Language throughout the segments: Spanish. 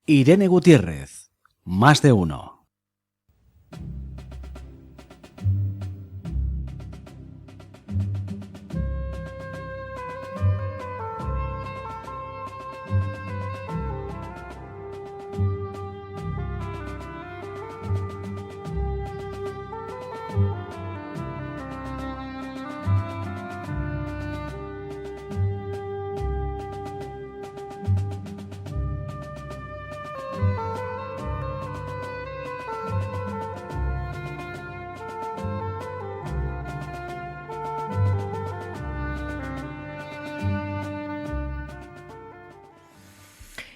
Irene Gutiérrez, más de uno.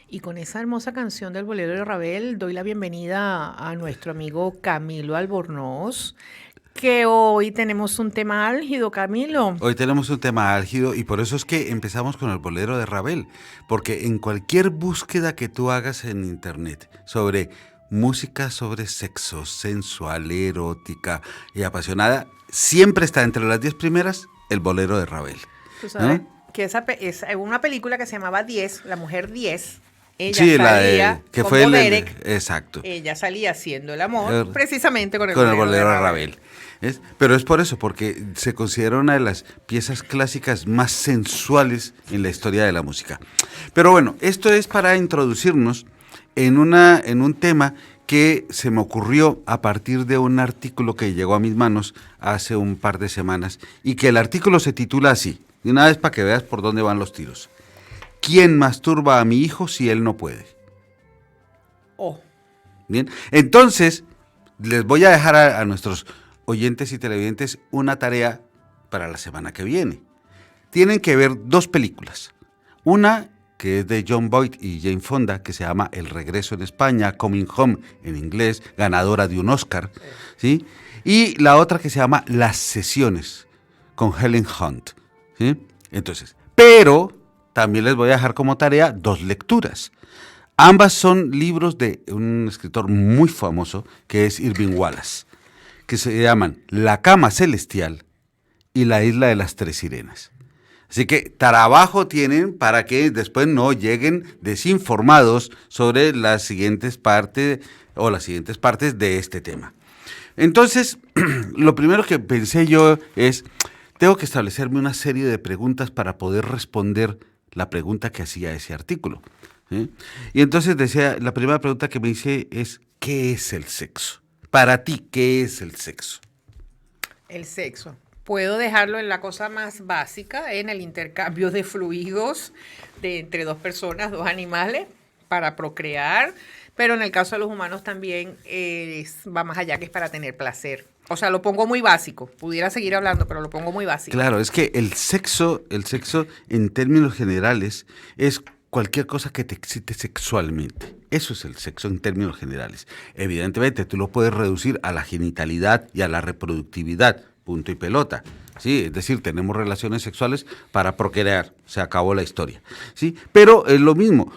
Y con esa hermosa canción del Bolero de Ravel, doy la bienvenida a nuestro amigo Camilo Albornoz, que hoy tenemos un tema álgido, Camilo. Hoy tenemos un tema álgido y por eso es que empezamos con el Bolero de Ravel, porque en cualquier búsqueda que tú hagas en internet sobre música sobre sexo, sensual, erótica y apasionada, siempre está entre las 10 primeras el Bolero de Ravel. Tú sabes ¿No? que esa es una película que se llamaba 10, La Mujer 10. Ella Sí, salía que como fue Derek. exacto. Ella salía haciendo el amor precisamente con el Bolero de Ravel. Pero es por eso, porque se considera una de las piezas clásicas más sensuales en la historia de la música. Pero bueno, esto es para introducirnos en un tema que se me ocurrió a partir de un artículo que llegó a mis manos hace un par de semanas y que el artículo se titula así, de una vez para que veas por dónde van los tiros. ¿Quién masturba a mi hijo si él no puede? Oh. Bien, entonces les voy a dejar a nuestros oyentes y televidentes una tarea para la semana que viene. Tienen que ver dos películas. Una que es de John Boyd y Jane Fonda, que se llama El regreso en España, Coming Home en inglés, ganadora de un Oscar, ¿sí? Y la otra que se llama Las sesiones, con Helen Hunt, ¿sí? Entonces, pero también les voy a dejar como tarea dos lecturas. Ambas son libros de un escritor muy famoso, que es Irving Wallace, que se llaman La cama celestial y La isla de las tres sirenas. Así que trabajo tienen para que después no lleguen desinformados sobre las siguientes partes de este tema. Entonces, lo primero que pensé yo es, tengo que establecerme una serie de preguntas para poder responder la pregunta que hacía ese artículo. ¿Sí? Y entonces decía, la primera pregunta que me hice es, ¿qué es el sexo? Para ti, ¿qué es el sexo? El sexo. Puedo dejarlo en la cosa más básica, en el intercambio de fluidos entre dos personas, dos animales, para procrear, pero en el caso de los humanos también va más allá, que es para tener placer. O sea, lo pongo muy básico. Pudiera seguir hablando, pero lo pongo muy básico. Claro, es que el sexo en términos generales es cualquier cosa que te excite sexualmente. Eso es el sexo en términos generales. Evidentemente, tú lo puedes reducir a la genitalidad y a la reproductividad, punto y pelota. Sí, es decir, tenemos relaciones sexuales para procrear, se acabó la historia. Sí, pero es lo mismo.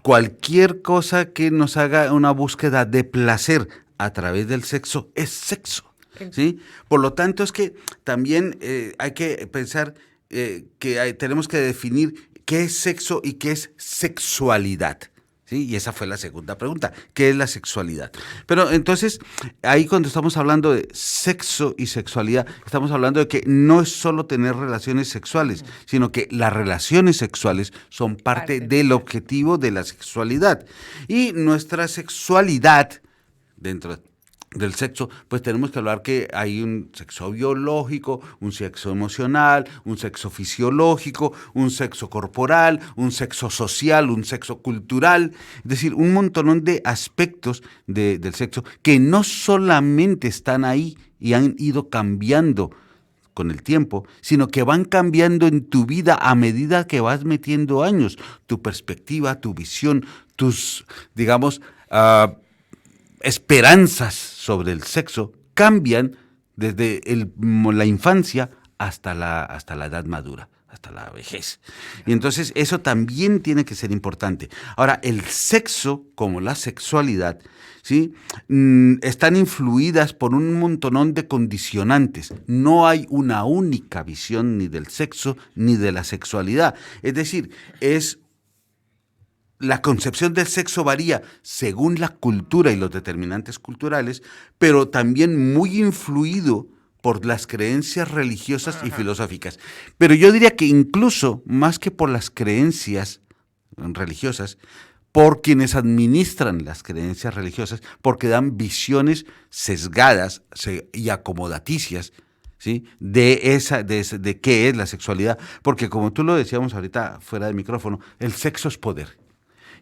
Cualquier cosa que nos haga una búsqueda de placer a través del sexo es sexo. ¿Sí? Por lo tanto, es que también hay que pensar que tenemos que definir qué es sexo y qué es sexualidad. ¿Sí? Y esa fue la segunda pregunta, ¿qué es la sexualidad? Pero entonces, ahí cuando estamos hablando de sexo y sexualidad, estamos hablando de que no es solo tener relaciones sexuales, sino que las relaciones sexuales son parte del objetivo de la sexualidad. Y nuestra sexualidad, dentro del sexo, pues tenemos que hablar que hay un sexo biológico, un sexo emocional, un sexo fisiológico, un sexo corporal, un sexo social, un sexo cultural, es decir, un montón de aspectos del sexo que no solamente están ahí y han ido cambiando con el tiempo, sino que van cambiando en tu vida a medida que vas metiendo años, tu perspectiva, tu visión, tus, digamos, esperanzas sobre el sexo cambian desde la infancia hasta la edad madura, hasta la vejez. Y entonces eso también tiene que ser importante. Ahora, el sexo, como la sexualidad, ¿sí? Están influidas por un montonón de condicionantes. No hay una única visión ni del sexo ni de la sexualidad. Es decir, es la concepción del sexo varía según la cultura y los determinantes culturales, pero también muy influido por las creencias religiosas y filosóficas. Pero yo diría que incluso más que por las creencias religiosas, por quienes administran las creencias religiosas, porque dan visiones sesgadas y acomodaticias, ¿sí? de qué es la sexualidad. Porque como tú lo decíamos ahorita fuera de micrófono, el sexo es poder.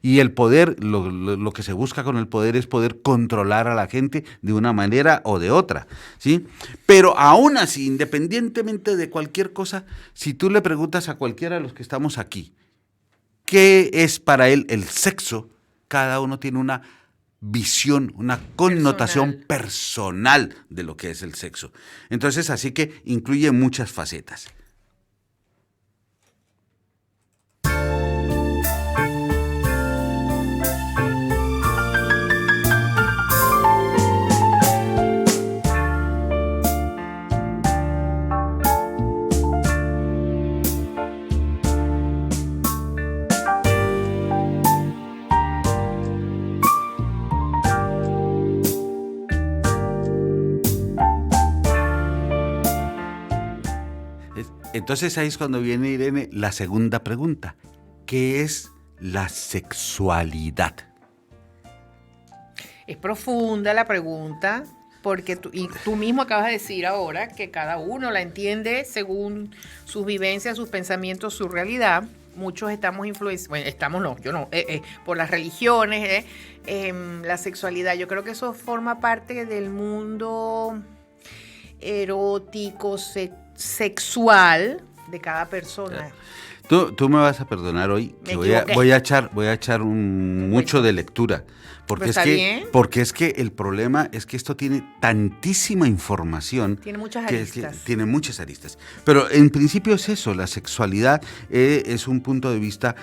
Y el poder, lo que se busca con el poder es poder controlar a la gente de una manera o de otra, ¿sí? Pero aún así, independientemente de cualquier cosa, si tú le preguntas a cualquiera de los que estamos aquí, ¿qué es para él el sexo? Cada uno tiene una visión, una connotación personal de lo que es el sexo. Entonces, así que incluye muchas facetas. Entonces ahí es cuando viene, Irene, la segunda pregunta. ¿Qué es la sexualidad? Es profunda la pregunta, porque tú mismo acabas de decir ahora que cada uno la entiende según sus vivencias, sus pensamientos, su realidad. Muchos estamos influenciados, bueno, estamos no, yo no, por las religiones, la sexualidad. Yo creo que eso forma parte del mundo erótico, sexual de cada persona. Tú me vas a perdonar hoy que voy a echar mucho de lectura. Porque es que el problema es que esto tiene tantísima información. Tiene muchas aristas. Tiene muchas aristas. Pero en principio es eso, la sexualidad es un punto de vista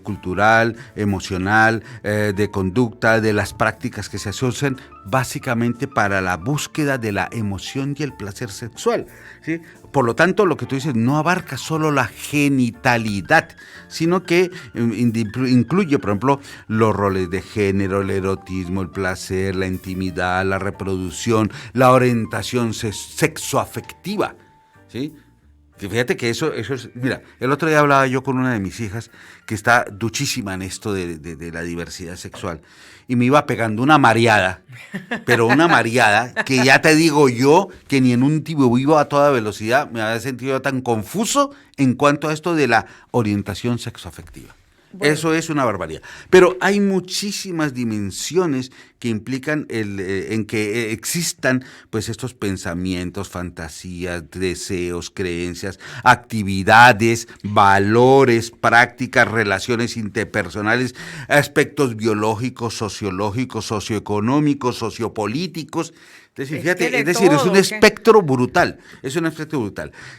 cultural, emocional, de conducta, de las prácticas que se asocian básicamente para la búsqueda de la emoción y el placer sexual, ¿sí? Por lo tanto, lo que tú dices no abarca solo la genitalidad, sino que incluye, por ejemplo, los roles de género, el erotismo, el placer, la intimidad, la reproducción, la orientación sexoafectiva, ¿sí? Fíjate que eso es... Mira, el otro día hablaba yo con una de mis hijas que está duchísima en esto de la diversidad sexual y me iba pegando una mareada, pero una mareada que ya te digo yo que ni en un tibio vivo a toda velocidad me había sentido tan confuso en cuanto a esto de la orientación sexoafectiva. Bueno. Eso es una barbaridad. Pero hay muchísimas dimensiones que implican en que existan pues estos pensamientos, fantasías, deseos, creencias, actividades, valores, prácticas, relaciones interpersonales, aspectos biológicos, sociológicos, socioeconómicos, sociopolíticos. Entonces, fíjate, es decir, es un espectro brutal,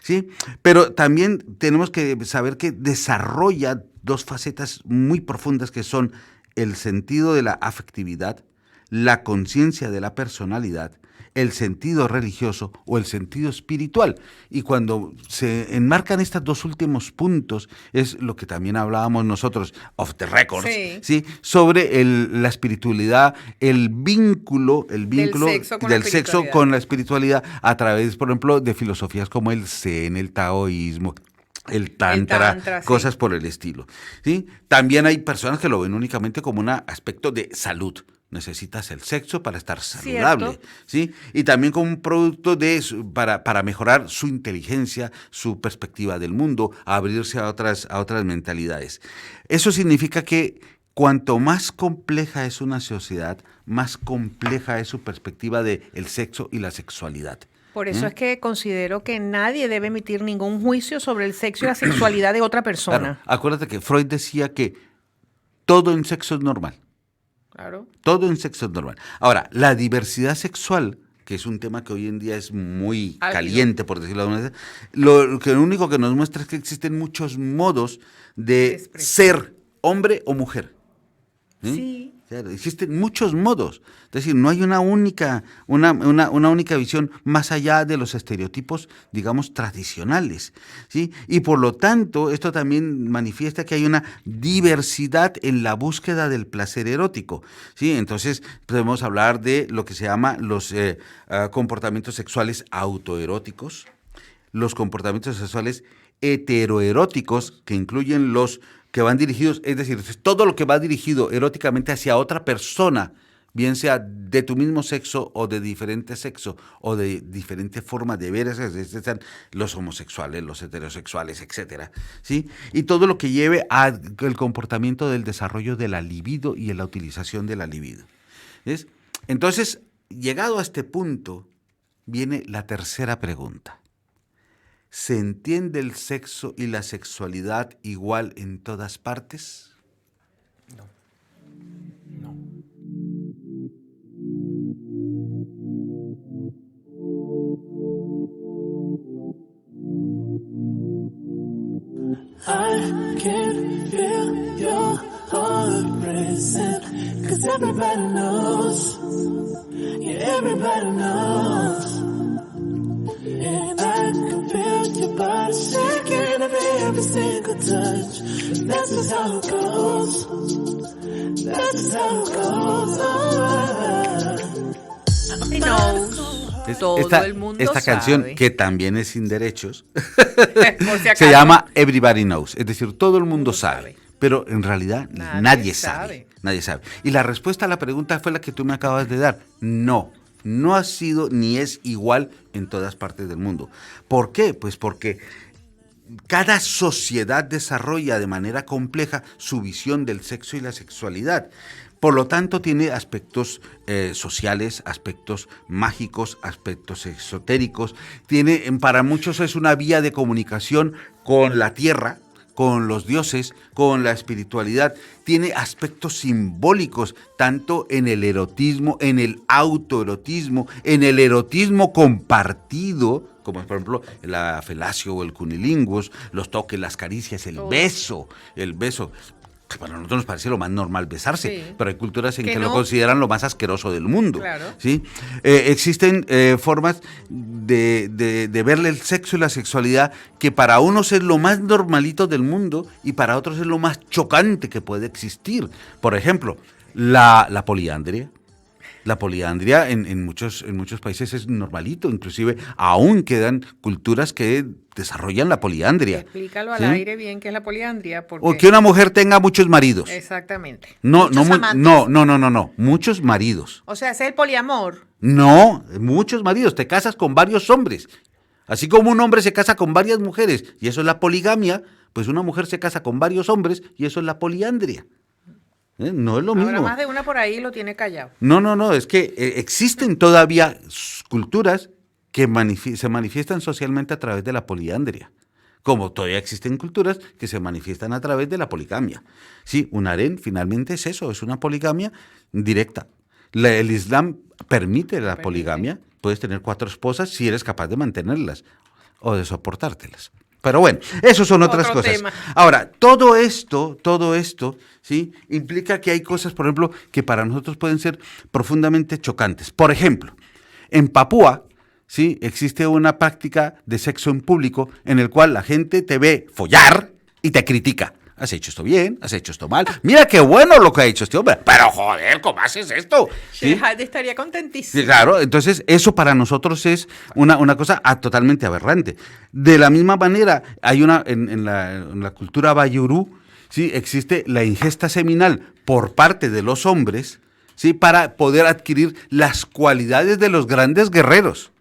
¿sí? Pero también tenemos que saber que desarrolla dos facetas muy profundas que son el sentido de la afectividad, la conciencia de la personalidad, el sentido religioso o el sentido espiritual. Y cuando se enmarcan estos dos últimos puntos, es lo que también hablábamos nosotros, off the records, ¿sí? Sobre la espiritualidad, el vínculo del sexo con la espiritualidad a través, por ejemplo, de filosofías como el Zen, el taoísmo, el tantra, cosas sí, por el estilo, ¿sí? También hay personas que lo ven únicamente como un aspecto de salud. Necesitas el sexo para estar saludable, ¿sí? Y también como un producto para mejorar su inteligencia, su perspectiva del mundo, abrirse a otras mentalidades. Eso significa que cuanto más compleja es una sociedad, más compleja es su perspectiva del sexo y la sexualidad. Por eso es que considero que nadie debe emitir ningún juicio sobre el sexo y la sexualidad de otra persona. Claro, acuérdate que Freud decía que todo en sexo es normal. Claro. Todo en sexo es normal. Ahora, la diversidad sexual, que es un tema que hoy en día es muy caliente, por decirlo de alguna manera, lo único que nos muestra es que existen muchos modos de ser hombre o mujer. Sí. Claro, existen muchos modos. Es decir, no hay una única visión más allá de los estereotipos, digamos, tradicionales, ¿sí? Y por lo tanto, esto también manifiesta que hay una diversidad en la búsqueda del placer erótico, ¿sí? Entonces, podemos hablar de lo que se llama los comportamientos sexuales autoeróticos, los comportamientos sexuales heteroeróticos, que incluyen los que van dirigidos, es decir, todo lo que va dirigido eróticamente hacia otra persona, bien sea de tu mismo sexo o de diferente sexo o de diferente forma de ver, están los homosexuales, los heterosexuales, etcétera, ¿sí? Y todo lo que lleve al comportamiento del desarrollo de la libido y en la utilización de la libido. ¿Ves? Entonces, llegado a este punto, viene la tercera pregunta. ¿Se entiende el sexo y la sexualidad igual en todas partes? No. No. I can feel your heart racing, 'cause everybody knows, yeah, everybody knows. And I can feel your body shaking every single touch. That's just how it goes. That's just how it goes. Everybody knows. Todo el mundo esta canción, sabe. que también es sin derechos, Por si acaso. se llama Everybody Knows, es decir, todo el mundo sabe, pero en realidad nadie sabe. Nadie sabe. Y la respuesta a la pregunta fue la que tú me acabas de dar. No ha sido ni es igual en todas partes del mundo. ¿Por qué? Pues porque cada sociedad desarrolla de manera compleja su visión del sexo y la sexualidad. Por lo tanto, tiene aspectos sociales, aspectos mágicos, aspectos esotéricos. Para muchos es una vía de comunicación con la tierra, con los dioses, con la espiritualidad. Tiene aspectos simbólicos, tanto en el erotismo, en el autoerotismo, en el erotismo compartido, como por ejemplo la felacio o el cunilingus, los toques, las caricias, el beso. Que para nosotros nos parece lo más normal besarse, Sí. pero hay culturas en que no. lo consideran lo más asqueroso del mundo. Claro. ¿Sí? Existen formas de verle el sexo y la sexualidad que para unos es lo más normalito del mundo y para otros es lo más chocante que puede existir. Por ejemplo, la poliandria. La poliandria en muchos países es normalito, inclusive aún quedan culturas que desarrollan la poliandria. Explícalo al ¿Sí? aire bien qué es la poliandria. Porque... O que una mujer tenga muchos maridos. Exactamente. No, Muchos amantes. no, muchos maridos. O sea, ese es el poliamor. No, muchos maridos, te casas con varios hombres. Así como un hombre se casa con varias mujeres y eso es la poligamia, pues una mujer se casa con varios hombres y eso es la poliandria. No es lo mismo. Ahora más de una por ahí lo tiene callado. No, es que existen todavía culturas que se manifiestan socialmente a través de la poliandria, como todavía existen culturas que se manifiestan a través de la poligamia. Sí, un harén finalmente es eso, es una poligamia directa. El Islam permite la poligamia, puedes tener 4 esposas si eres capaz de mantenerlas o de soportártelas. Pero bueno, eso son otras Otro cosas. tema. Ahora, todo esto, ¿sí? Implica que hay cosas, por ejemplo, que para nosotros pueden ser profundamente chocantes. Por ejemplo, en Papúa, ¿sí? Existe una práctica de sexo en público en el cual la gente te ve follar y te critica. Has hecho esto bien, has hecho esto mal. Mira qué bueno lo que ha hecho este hombre. Pero joder, ¿cómo haces esto? ¿Sí? Shehad estaría contentísimo. Sí, claro, entonces eso para nosotros es una cosa totalmente aberrante. De la misma manera, hay en la cultura bayurú, ¿sí? Existe la ingesta seminal por parte de los hombres, ¿sí? Para poder adquirir las cualidades de los grandes guerreros.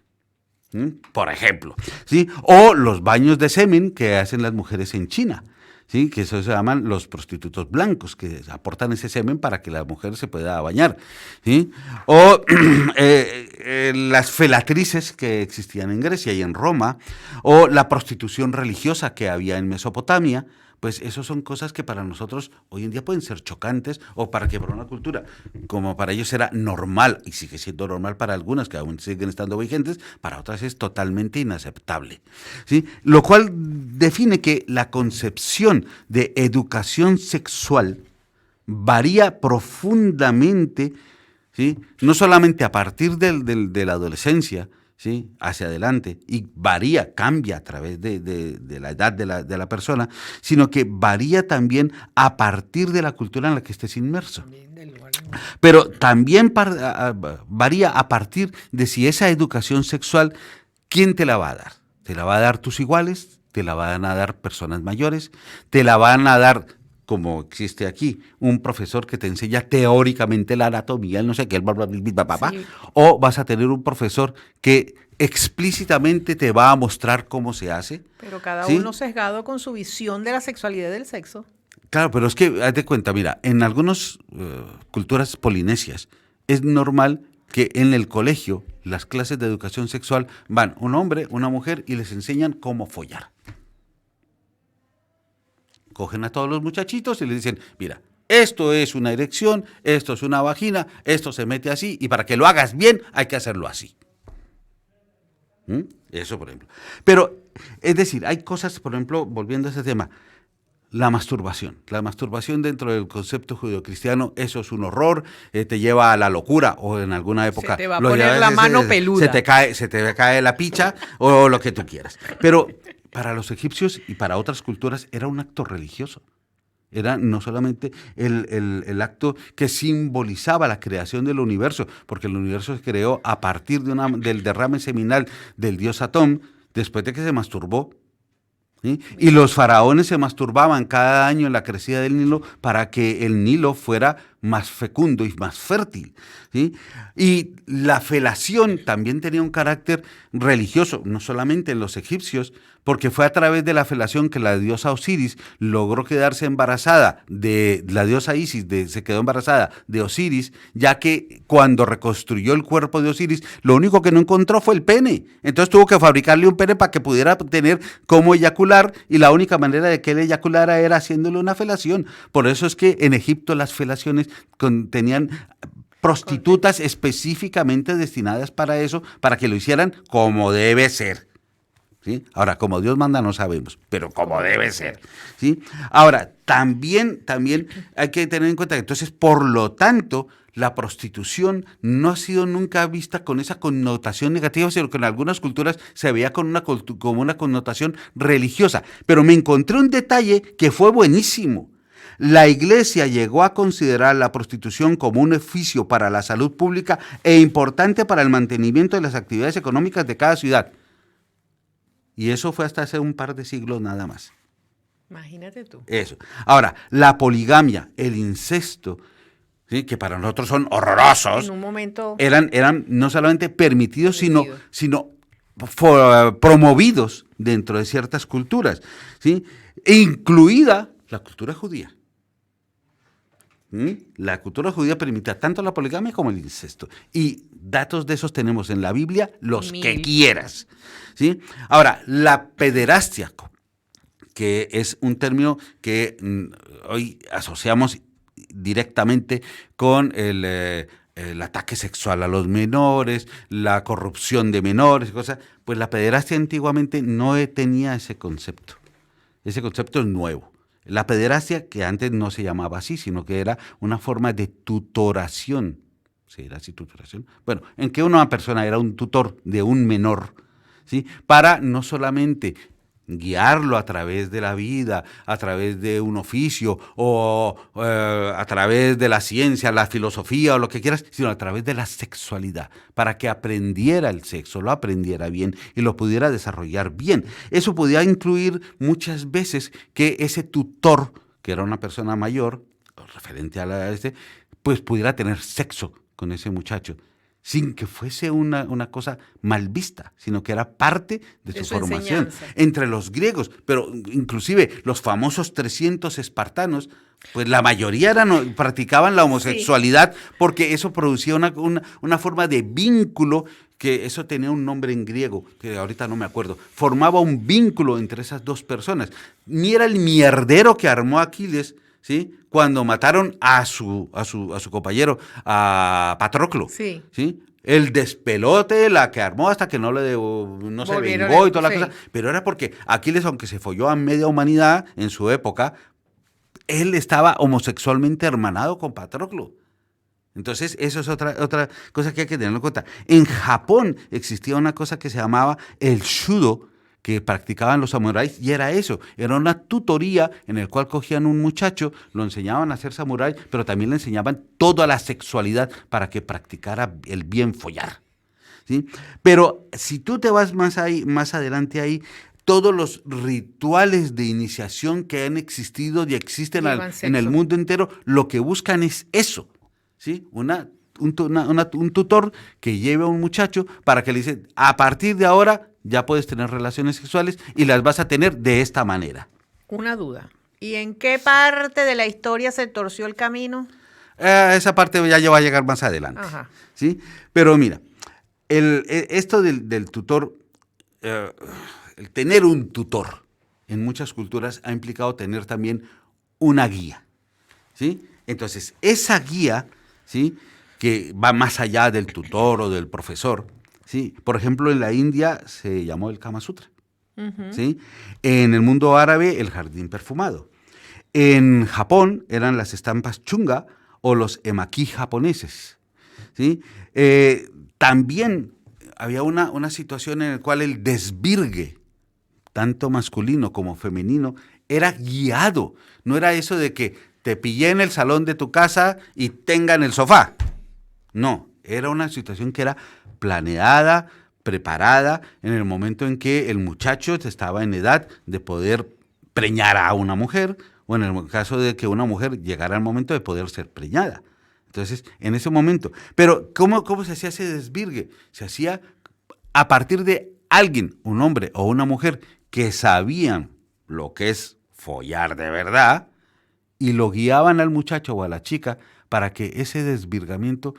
Por ejemplo, ¿sí? O los baños de semen que hacen las mujeres en China. ¿Sí? Que eso se llaman los prostitutos blancos, que aportan ese semen para que la mujer se pueda bañar. ¿Sí? O las felatrices que existían en Grecia y en Roma, o la prostitución religiosa que había en Mesopotamia. Pues eso son cosas que para nosotros hoy en día pueden ser chocantes, o para que para una cultura, como para ellos era normal, y sigue siendo normal para algunas que aún siguen estando vigentes, para otras es totalmente inaceptable. ¿Sí? Lo cual define que la concepción de educación sexual, varía profundamente, ¿sí? No solamente a partir de la adolescencia, ¿sí? Hacia adelante, y varía, cambia a través de la edad de la persona, sino que varía también a partir de la cultura en la que estés inmerso. También del lugar. Pero también varía a partir de si esa educación sexual, ¿quién te la va a dar? ¿Te la va a dar tus iguales? ¿Te la van a dar personas mayores? ¿Te la van a dar, como existe aquí, un profesor que te enseña teóricamente la anatomía, el no sé qué, el bla, bla, bla, bla, bla, bla? Sí. O vas a tener un profesor que explícitamente te va a mostrar cómo se hace? Pero cada ¿Sí? uno sesgado con su visión de la sexualidad y del sexo. Claro, pero es que, haz de cuenta, mira, en algunas culturas polinesias es normal que en el colegio las clases de educación sexual van un hombre, una mujer y les enseñan cómo follar. Cogen a todos los muchachitos y les dicen, mira, esto es una erección, esto es una vagina, esto se mete así y para que lo hagas bien hay que hacerlo así. ¿Mm? Eso, por ejemplo. Pero, es decir, hay cosas, por ejemplo, volviendo a ese tema, la masturbación. La masturbación dentro del concepto judeocristiano, eso es un horror, te lleva a la locura, o en alguna época... Se te va a lo poner llevas, la mano peluda. Se te cae la picha, o lo que tú quieras. Pero para los egipcios y para otras culturas era un acto religioso. Era no solamente el acto que simbolizaba la creación del universo, porque el universo se creó a partir del derrame seminal del dios Atón, después de que se masturbó. ¿Sí? Y los faraones se masturbaban cada año en la crecida del Nilo para que el Nilo fuera más fecundo y más fértil. ¿Sí? Y la felación también tenía un carácter religioso, no solamente en los egipcios, porque fue a través de la felación que la diosa Osiris logró quedarse embarazada de la diosa Isis, se quedó embarazada de Osiris, ya que cuando reconstruyó el cuerpo de Osiris, lo único que no encontró fue el pene. Entonces tuvo que fabricarle un pene para que pudiera tener cómo eyacular, y la única manera de que él eyaculara era haciéndole una felación. Por eso es que en Egipto las felaciones tenían prostitutas específicamente destinadas para eso, para que lo hicieran como debe ser. ¿Sí? Ahora, como Dios manda no sabemos, pero como debe ser. ¿Sí? Ahora, también hay que tener en cuenta que entonces, por lo tanto, la prostitución no ha sido nunca vista con esa connotación negativa, sino que en algunas culturas se veía como una connotación religiosa. Pero me encontré un detalle que fue buenísimo. La Iglesia llegó a considerar la prostitución como un oficio para la salud pública e importante para el mantenimiento de las actividades económicas de cada ciudad. Y eso fue hasta hace un par de siglos nada más. Imagínate tú. Eso. Ahora, la poligamia, el incesto, ¿sí? Que para nosotros son horrorosos, En un momento eran no solamente permitidos, Permitido. sino promovidos dentro de ciertas culturas, ¿sí? Incluida la cultura judía. La cultura judía permitía tanto la poligamia como el incesto. Y datos de esos tenemos en la Biblia, los que 1000. quieras. ¿Sí? Ahora, la pederastia, que es un término que hoy asociamos directamente con el ataque sexual a los menores, la corrupción de menores, cosas. Pues la pederastia antiguamente no tenía ese concepto. Ese concepto es nuevo. La pederastia, que antes no se llamaba así, sino que era una forma de tutoración. ¿Sí era así tutoración? Bueno, en que una persona era un tutor de un menor, ¿sí? Para no solamente guiarlo a través de la vida, a través de un oficio o a través de la ciencia, la filosofía o lo que quieras, sino a través de la sexualidad, para que aprendiera el sexo, lo aprendiera bien y lo pudiera desarrollar bien. Eso podía incluir muchas veces que ese tutor, que era una persona mayor, referente a pues pudiera tener sexo con ese muchacho, sin que fuese una cosa mal vista, sino que era parte de su formación. Enseñanza. Entre los griegos, pero inclusive los famosos 300 espartanos, pues la mayoría practicaban la homosexualidad, porque eso producía una forma de vínculo, que eso tenía un nombre en griego, que ahorita no me acuerdo, formaba un vínculo entre esas dos personas. Ni era el mierdero que armó Aquiles, ¿sí? Cuando mataron a su compañero, a Patroclo. Sí. ¿Sí? El despelote, la que armó hasta que no se vengó y toda la cosa. Pero era porque Aquiles, aunque se folló a media humanidad en su época, él estaba homosexualmente hermanado con Patroclo. Entonces, eso es otra cosa que hay que tener en cuenta. En Japón existía una cosa que se llamaba el Shudo, que practicaban los samuráis, y era eso, era una tutoría en el cual cogían un muchacho, lo enseñaban a ser samurái, pero también le enseñaban toda la sexualidad para que practicara el bien follar, ¿sí? Pero si tú te vas más adelante ahí, todos los rituales de iniciación que han existido y existen en el mundo entero, lo que buscan es eso, ¿sí? Un tutor que lleve a un muchacho para que le dice, a partir de ahora ya puedes tener relaciones sexuales y las vas a tener de esta manera. Una duda. ¿Y en qué parte de la historia se torció el camino? Esa parte ya va a llegar más adelante. Ajá. ¿Sí? Pero mira, esto del tutor, el tener un tutor en muchas culturas ha implicado tener también una guía, ¿sí? Entonces, esa guía, ¿sí?, que va más allá del tutor o del profesor, ¿sí? Por ejemplo, en la India se llamó el Kama Sutra, ¿sí? En el mundo árabe, el jardín perfumado. En Japón eran las estampas chunga o los emaki japoneses, ¿sí? También había una situación en la cual el desvirgue, tanto masculino como femenino, era guiado. No era eso de que te pillé en el salón de tu casa y tenga en el sofá. No, era una situación que era planeada, preparada, en el momento en que el muchacho estaba en edad de poder preñar a una mujer, o en el caso de que una mujer llegara al momento de poder ser preñada. Entonces, en ese momento. Pero, ¿cómo se hacía ese desvirgue? Se hacía a partir de alguien, un hombre o una mujer, que sabían lo que es follar de verdad, y lo guiaban al muchacho o a la chica para que ese desvirgamiento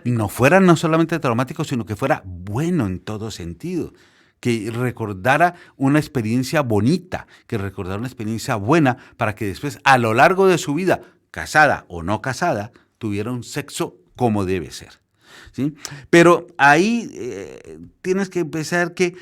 no fuera no solamente traumático, sino que fuera bueno en todo sentido, que recordara una experiencia bonita, que recordara una experiencia buena, para que después, a lo largo de su vida, casada o no casada, tuviera un sexo como debe ser, ¿sí? Pero ahí tienes que pensar que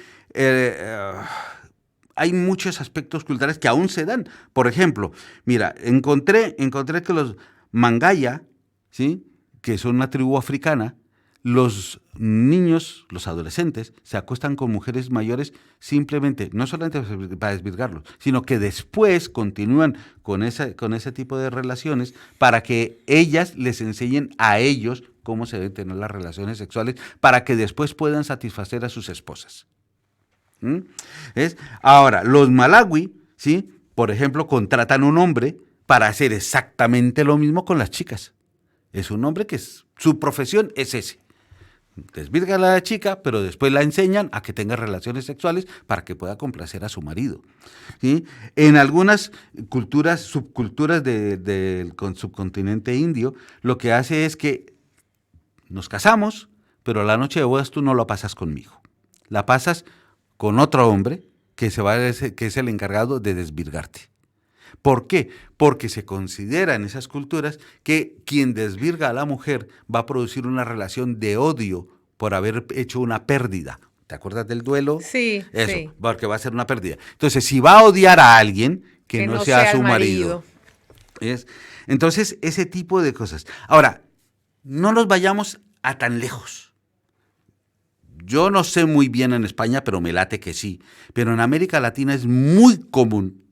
hay muchos aspectos culturales que aún se dan. Por ejemplo, mira, encontré que los Mangaya, ¿sí?, que son una tribu africana, los niños, los adolescentes, se acuestan con mujeres mayores simplemente, no solamente para desvirgarlos, sino que después continúan con ese tipo de relaciones para que ellas les enseñen a ellos cómo se deben tener las relaciones sexuales, para que después puedan satisfacer a sus esposas. Ahora, los malawi, ¿sí?, por ejemplo, contratan un hombre para hacer exactamente lo mismo con las chicas. Es un hombre que su profesión es ese. Desvirgan a la chica, pero después la enseñan a que tenga relaciones sexuales para que pueda complacer a su marido, ¿sí? En algunas subculturas del subcontinente indio, lo que hace es que nos casamos, pero la noche de bodas tú no la pasas conmigo. La pasas con otro hombre que es el encargado de desvirgarte. ¿Por qué? Porque se considera en esas culturas que quien desvirga a la mujer va a producir una relación de odio por haber hecho una pérdida. ¿Te acuerdas del duelo? Sí, eso, sí. porque va a ser una pérdida. Entonces, si va a odiar a alguien, que no sea su marido. Entonces, ese tipo de cosas. Ahora, no nos vayamos a tan lejos. Yo no sé muy bien en España, pero me late que sí. Pero en América Latina es muy común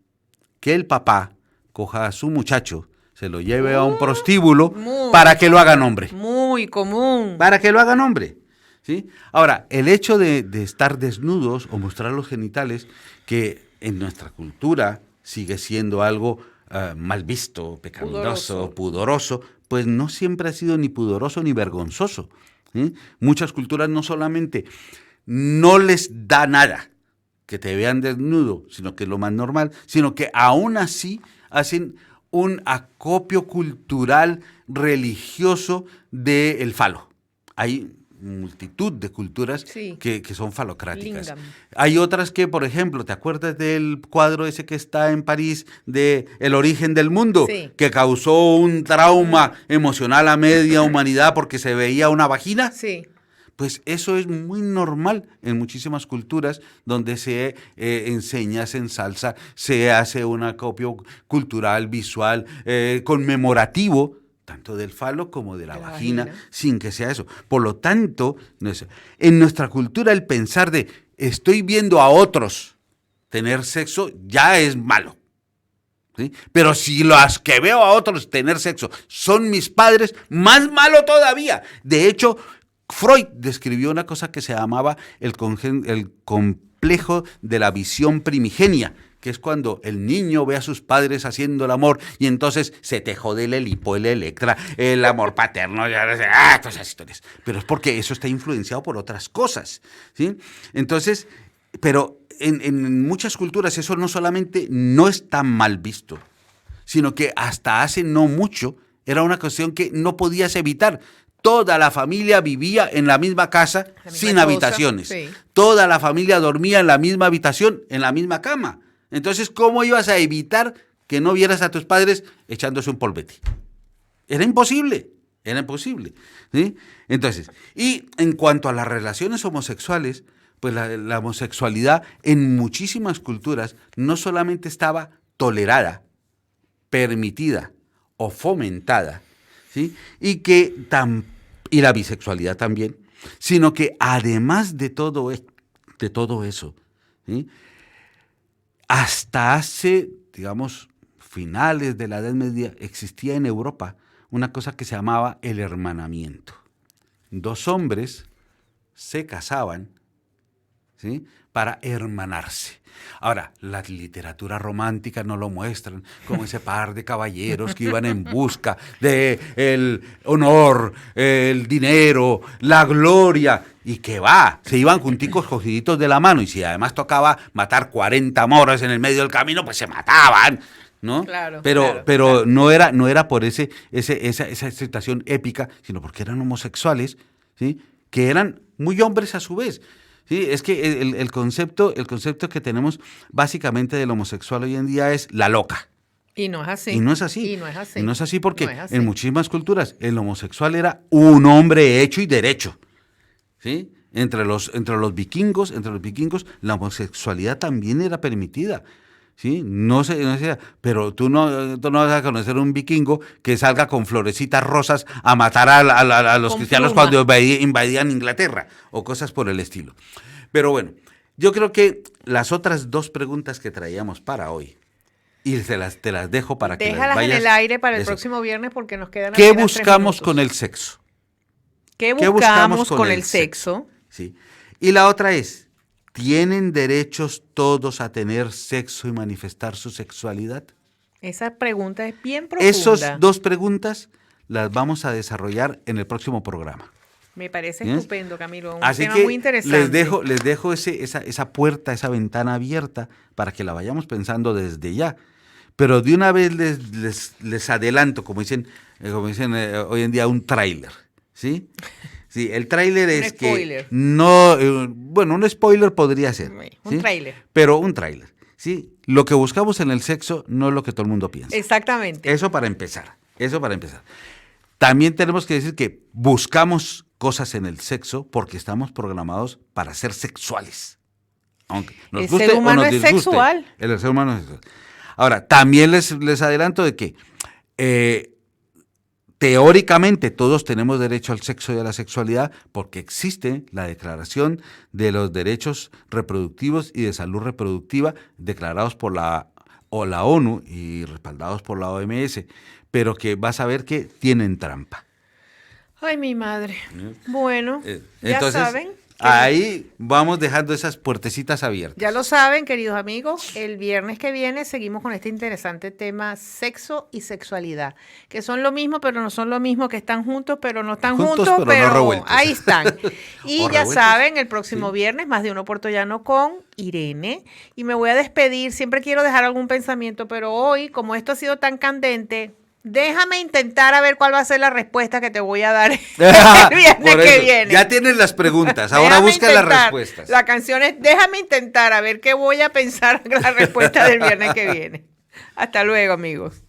que el papá coja a su muchacho, se lo lleve a un prostíbulo para que lo hagan hombre. Muy común. Para que lo hagan hombre, ¿sí? Ahora, el hecho de estar desnudos o mostrar los genitales, que en nuestra cultura sigue siendo algo mal visto, pecaminoso, pudoroso, pues no siempre ha sido ni pudoroso ni vergonzoso, ¿sí? Muchas culturas no solamente no les da nada que te vean desnudo, sino que es lo más normal, sino que aún así hacen un acopio cultural religioso del falo. Hay multitud de culturas que son falocráticas. Lingam. Hay otras que, por ejemplo, ¿te acuerdas del cuadro ese que está en París de El origen del mundo? Sí. Que causó un trauma emocional a media humanidad porque se veía una vagina. Sí. Pues eso es muy normal en muchísimas culturas donde se enseña, se ensalza, se hace un acopio cultural, visual, conmemorativo, tanto del falo como de la vagina, sin que sea eso. Por lo tanto, en nuestra cultura el pensar de estoy viendo a otros tener sexo ya es malo. ¿Sí? Pero si los que veo a otros tener sexo son mis padres, más malo todavía. De hecho, Freud describió una cosa que se llamaba el complejo de la visión primigenia, que es cuando el niño ve a sus padres haciendo el amor y entonces se te jode el Edipo, el Electra, el amor paterno, todas esas historias. Pero es porque eso está influenciado por otras cosas, ¿sí? Entonces, pero en muchas culturas eso no solamente no está mal visto, sino que hasta hace no mucho era una cuestión que no podías evitar. Toda la familia vivía en la misma casa, sin habitaciones. Sí. Toda la familia dormía en la misma habitación, en la misma cama. Entonces, ¿cómo ibas a evitar que no vieras a tus padres echándose un polvete? Era imposible, ¿sí? Entonces, y en cuanto a las relaciones homosexuales, pues la homosexualidad en muchísimas culturas no solamente estaba tolerada, permitida o fomentada, ¿sí? Y la bisexualidad también, sino que además de todo eso, ¿sí? Hasta hace, digamos, finales de la Edad Media, existía en Europa una cosa que se llamaba el hermanamiento. 2 hombres se casaban, ¿sí? Para hermanarse. Ahora, la literatura romántica no lo muestran como ese par de caballeros que iban en busca del honor, el dinero, la gloria, y que se iban junticos cogiditos de la mano, y si además tocaba matar 40 moros en el medio del camino, pues se mataban, ¿no? Claro, pero no era por esa situación épica, sino porque eran homosexuales, ¿sí? Que eran muy hombres a su vez. Sí, es que el concepto que tenemos básicamente del homosexual hoy en día es la loca. Y no es así. Y no es así porque en muchísimas culturas el homosexual era un hombre hecho y derecho. ¿Sí? Entre los vikingos, la homosexualidad también era permitida. ¿Sí? No sé, pero tú no vas a conocer un vikingo que salga con florecitas rosas a matar a los cristianos cuando invadían Inglaterra o cosas por el estilo. Pero bueno, yo creo que las otras 2 preguntas que traíamos para hoy, y te las dejo para que las vayas... Déjalas en el aire para el próximo viernes porque nos quedan... ¿Qué buscamos con el sexo? ¿Qué buscamos con el sexo? Sí. Y la otra es... ¿Tienen derechos todos a tener sexo y manifestar su sexualidad? Esa pregunta es bien profunda. Esas 2 preguntas las vamos a desarrollar en el próximo programa. Me parece estupendo, Camilo. Un Así tema que muy interesante. les dejo esa puerta, esa ventana abierta para que la vayamos pensando desde ya. Pero de una vez les adelanto, como dicen hoy en día, un tráiler, ¿sí? Sí, el tráiler es spoiler. Que no, un spoiler podría ser. Un tráiler. Pero un tráiler, ¿sí? Lo que buscamos en el sexo no es lo que todo el mundo piensa. Exactamente. Eso para empezar. También tenemos que decir que buscamos cosas en el sexo porque estamos programados para ser sexuales. Aunque nos guste ser humano o nos disguste, es sexual. El ser humano es sexual. Ahora, también les adelanto de que teóricamente todos tenemos derecho al sexo y a la sexualidad porque existe la Declaración de los Derechos Reproductivos y de Salud Reproductiva declarados por la ONU y respaldados por la OMS, pero que vas a ver que tienen trampa. Ay, mi madre. Bueno, entonces, ya saben. Ahí vamos dejando esas puertecitas abiertas. Ya lo saben, queridos amigos, el viernes que viene seguimos con este interesante tema sexo y sexualidad, que son lo mismo, pero no son lo mismo, que están juntos, pero no están juntos, pero no revueltos. Ahí están. Y ya saben, el próximo viernes, Más de Uno Puertollano con Irene. Y me voy a despedir, siempre quiero dejar algún pensamiento, pero hoy, como esto ha sido tan candente, déjame intentar a ver cuál va a ser la respuesta que te voy a dar el viernes que viene. Ya tienes las preguntas, ahora busca las respuestas. La canción es déjame intentar a ver qué voy a pensar la respuesta del viernes que viene. Hasta luego, amigos.